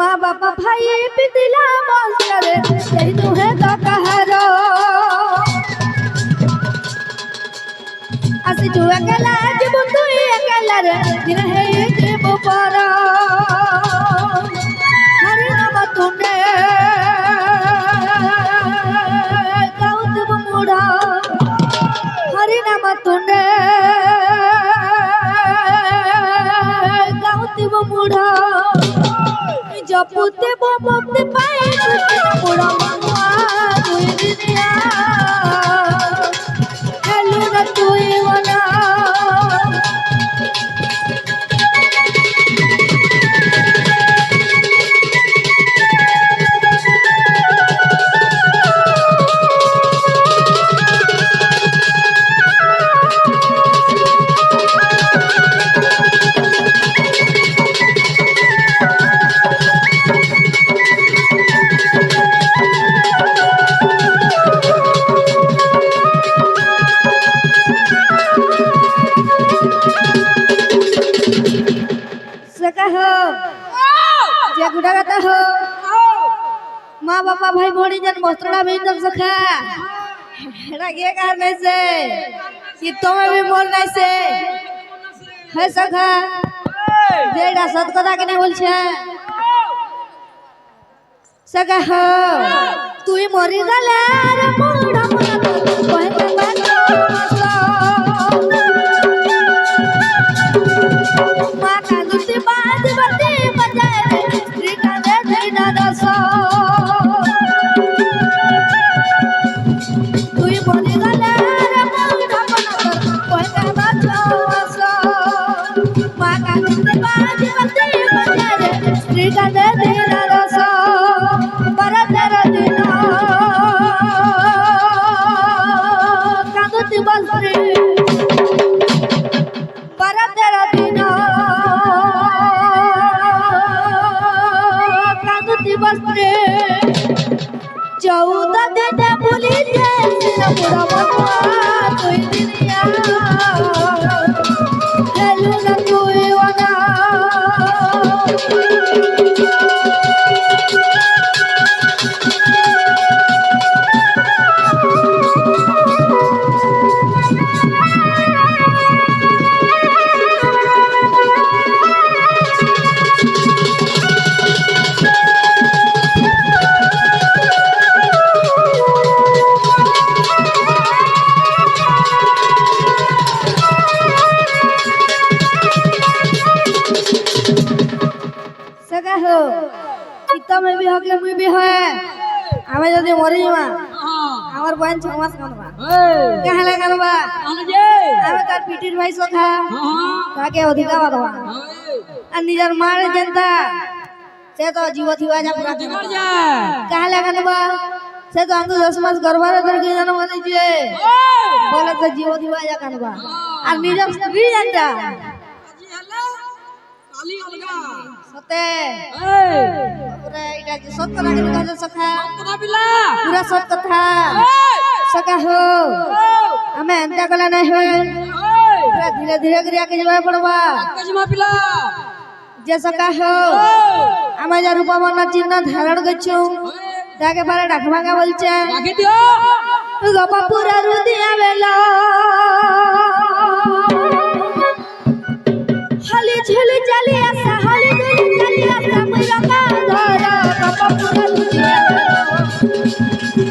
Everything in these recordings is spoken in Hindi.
माँ बापा भाई पितिला मास्टर यही तुम्हें तो कहरो असि तू अकेला जब तू अकेला रे दिन है ये बुपारा हरि नाम तुने गाउत मुड़ा हरि नाम तुने गाउत मुड़ा जपुते बमुते पाए मुड़ा मनुआ तुई दुनिया हेलो न तुई वना हो माँ बापा भाई भोड़ी जन मोस्त्रा भी तब सखा ये कारण से कि तुम्हें भी बोलना से है सखा जेड़ा सत कथा के नहीं बोल छे सखा हो तू ही मरी गला रे मुड़ा मुड़ा कोहे के माँ का दुती बाज बरती बजाए चौदह दिन भूली पूरा मनुआ तुई दुनिया हेलो न तुई वना में भी हो गया मैं भी है हमें जल्दी मरी मा हमार बहन 6 मास करबा कहां ले करबा हमें तार पीटीर भाई सखा ताके अधिका बदवा आ निजर मार जनता से तो जीव थीवा जा पूरा कहां ले करबा से तो हम तो 10 मास करबा रे तर के जन्म दीजिए बोले तो जीव थीवा जा करबा आ निजर स्त्री जनता काली अलगा सते पूरा इटा सत कथा के कह सखा कथा बिला पूरा सत कथा सखा हो हमें अंता कला नहीं हो पूरा धीरे धीरे करिया के जवा पड़बा कजमा पिला जे सखा हो हमें जा रूपा मन चिन्ह धारण गछु ताके बारे डाकभागा बोलचे डाके दियो गपा पूरा रुदिया बेला हली झुली चली आसा हली झुली चली आसा मेरा कांधर कपा पूरा दुनिया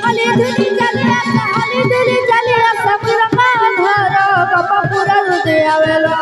हली झुली चली आसा हली झुली चली आसा मेरा कांधर कपा पूरा दुनिया वेला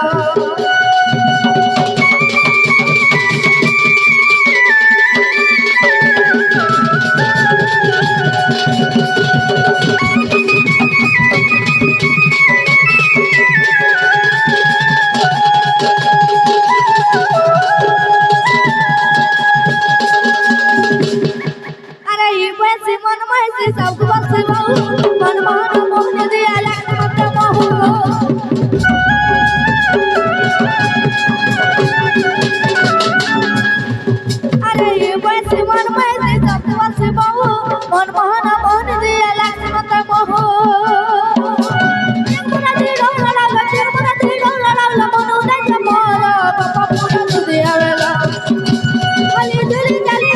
Hali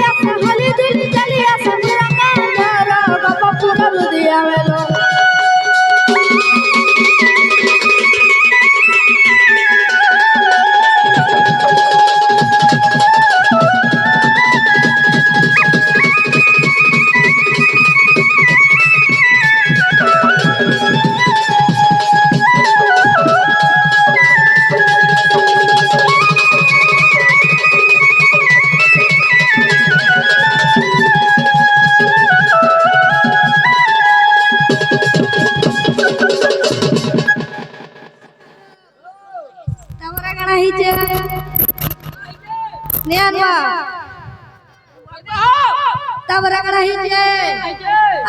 তারপরে কারা হিজে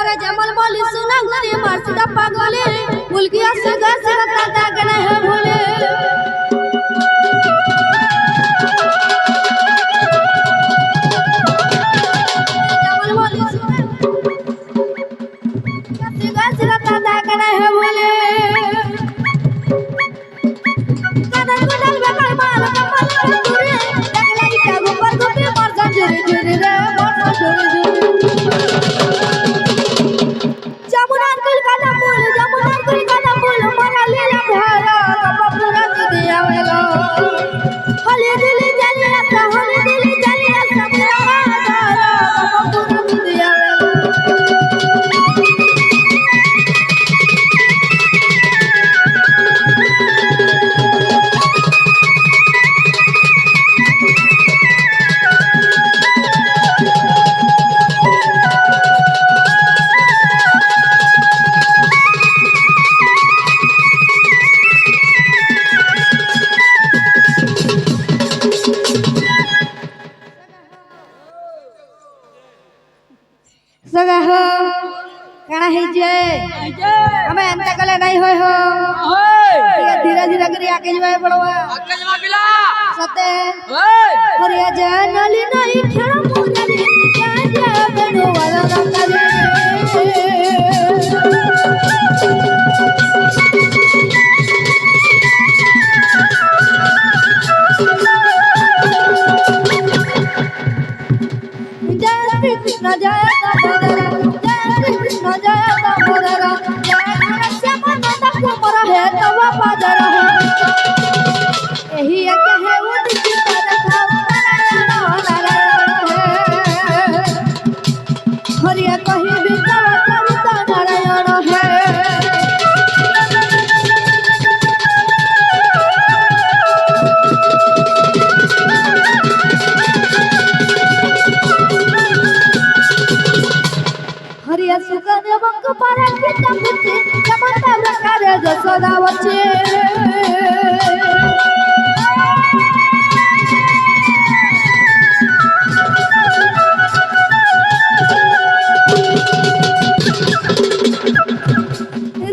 আরে যেমন বলি সুনা গরি মারসিদা পাগলে মুলকি আসে গাছে রাতা দাগনে হে ভুলে যেমন বলি সুনা গাছে রাতা দাগনে হে ভুলে কাদা কুদাল বেকার মাল কপাল দূরে দেখলা ইটা গোপাল গোপে মরজা জুরি জুরি রে মরজা জুরি জুরি যমুনার কুল কাদা ফুল মারা লীলা ধারা বাবা পুরা দিদি আওয়েলো হলি দিলি জালি আসা পুরা ধারা বাবা পুরা দিদি আওয়েলো सगा हो काना हिजे हमें अंत कले नहीं होय हो धीरे धीरे करी आगे जवाय पड़वा आगे जवा पिला सते हरिया जानली नहीं खेड़ा मुजरी जा बेनो वाला रंगले जय कृष्ण जय कृष्ण जय दामोदर जय नरस्य मनता कुमार है तव पादर एही आज्ञा है उदित कर नारायण हरिया कहि विकल चरित नारायण है हरिया सुगन बंक पारा किटा पुते समता प्रकार जसोदा वचे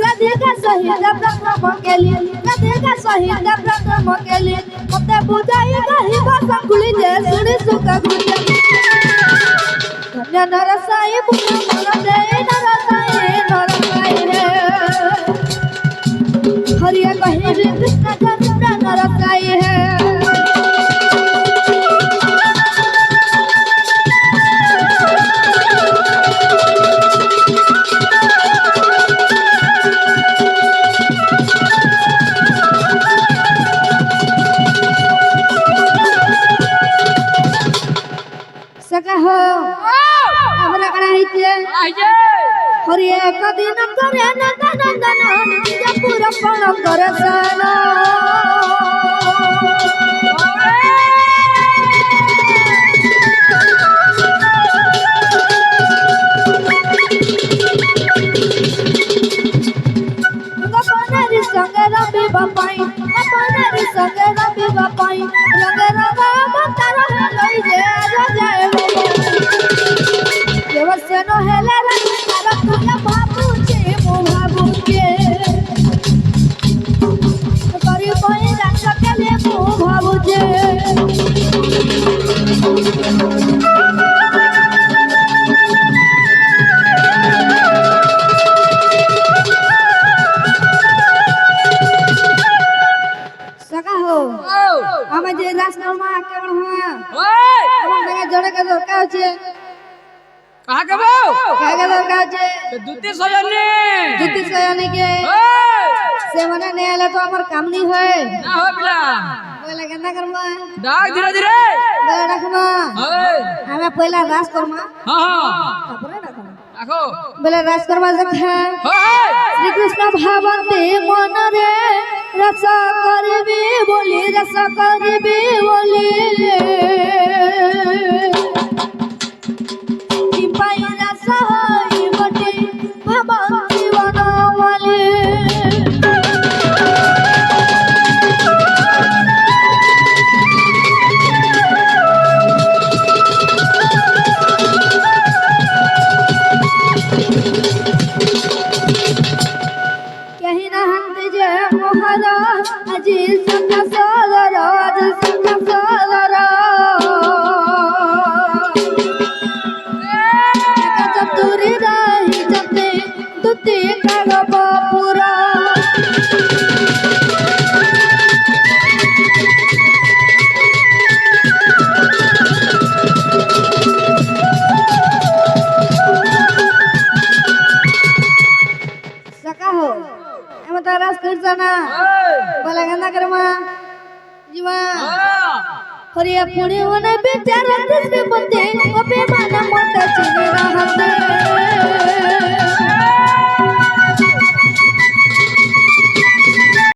राधिका सहित प्रथम केली राधिका सहित प्रथम केली मते बुझाई गही भाषा खुली जे सुनी सुख गुजे धन्य नरसाई पुण्य मन दे नरसाई रे हरिया कहे रे कृष्ण चंद्र नरसाई है सका हो हमरा करा हिते हरिया कदिन करे नंदन निज पूरा पण करे सन गपनारी संगे रवि बापाई गपनारी संगे रवि बापाई रंग रवा बतर लई जे जाए देवस्य न हेला रंग तारा तुया भाबुचे मो भाबुचे करी कोई रंग केले मो भाबुचे सका हो हमें जे राजकुमार केवल हुआ हम जगह जड़े के दरकार छे कहा के बो कहा के दरकार छे दुती सयानी के से मने ने आले तो हमर काम नहीं होय ना हो बिला बोले केना करबा डाक धीरे धीरे बोले रखमा हमें पहला राज करमा हां तापर रखमा राखो बोले राज करमा देखा श्री कृष्ण भावते मन रे रस करबी बोली पाई रस होई बटे भवंती वनवाले जाना बोला गंदा कर मां जीवा हरिया पुणे होने बेचारा देश के बंदे अबे माना मोटा चिने रहते